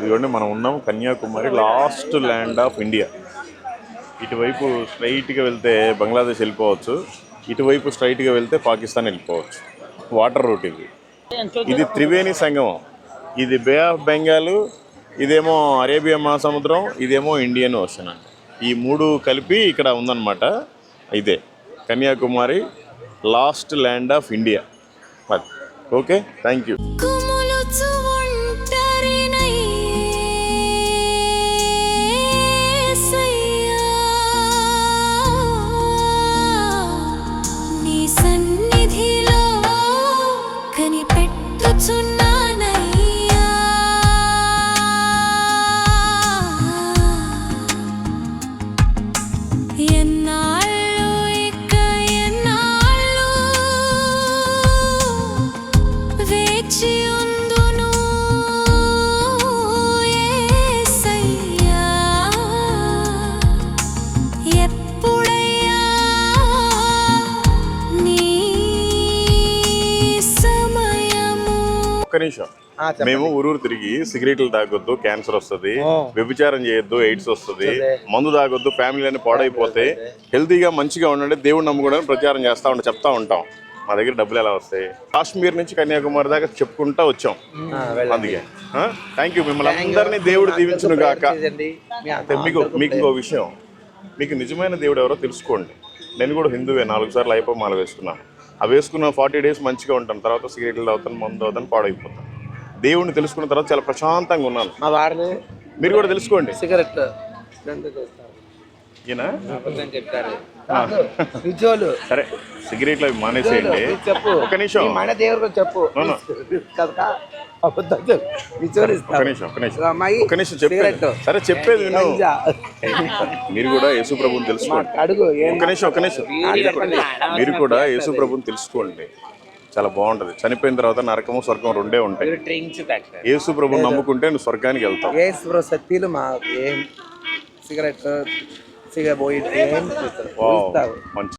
ఇదిగోండి మనం ఉన్నాం Kanyakumari, last land of India. ఇటువైపు స్ట్రైట్గా వెళ్తే బంగ్లాదేశ్ వెళ్ళిపోవచ్చు, ఇటువైపు స్ట్రైట్గా వెళ్తే పాకిస్తాన్ వెళ్ళిపోవచ్చు. వాటర్ రూట్ ఇది. ఇది త్రివేణి సంగమం. ఇది బే ఆఫ్ బెంగాల్, ఇదేమో అరేబియా మహాసముద్రం, ఇదేమో ఇండియన్ ఓషన్ అండి. ఈ మూడు కలిపి ఇక్కడ ఉందన్నమాట. ఇదే Kanyakumari, last land of India. Okay, thank you. ఒక్క నిమిషం, మేము ఊరూరు తిరిగి సిగరెట్లు తాగొద్దు, క్యాన్సర్ వస్తుంది, వ్యభిచారం చేయొద్దు, ఎయిడ్స్ వస్తుంది, మందు తాగొద్దు, ఫ్యామిలీ అని పాడైపోతే, హెల్తీగా మంచిగా ఉండండి, దేవుడు నమ్ముకోవడానికి ప్రచారం చెప్తా ఉంటాం. మా దగ్గర డబ్బులు ఎలా వస్తాయి? కాశ్మీర్ నుంచి కన్యాకుమారి దాకా చెప్పుకుంటా వచ్చాం. అందుకే థ్యాంక్ యూ. మిమ్మల్ని అందరినీ దేవుడు దీవించును గాక. మీకు ఇంకో విషయం, మీకు నిజమైన దేవుడు ఎవరో తెలుసుకోండి. నేను కూడా హిందువే, 4 సార్లు అయిపో మాల వేసుకున్నాను. అవి వేసుకున్న 40 days మంచిగా ఉంటాను, తర్వాత సిగరెట్లు అవుతాను, మందు అవుతాను, పాడైపోతాను. దేవుడిని తెలుసుకున్న తర్వాత చాలా ప్రశాంతంగా ఉన్నాను. మీరు కూడా తెలుసుకోండి. సిగరెట్ సరే, సిగరెట్లు అవి మానేసేయండి. ఒక నిమిషం, చెప్పేది సరే, చెప్పేది విను. మీరు కూడా యేసు ప్రభుని తెలుసుకోండి. ఒక నిమిషం, మీరు కూడా యేసు ప్రభుని తెలుసుకోండి. చాలా బాగుంటది. చనిపోయిన తర్వాత నరకము స్వర్గం రెండే ఉంటాయి. యేసు ప్రభుని నమ్ముకుంటే నువ్వు స్వర్గానికి వెళ్తావు. సిగరెట్ మంచి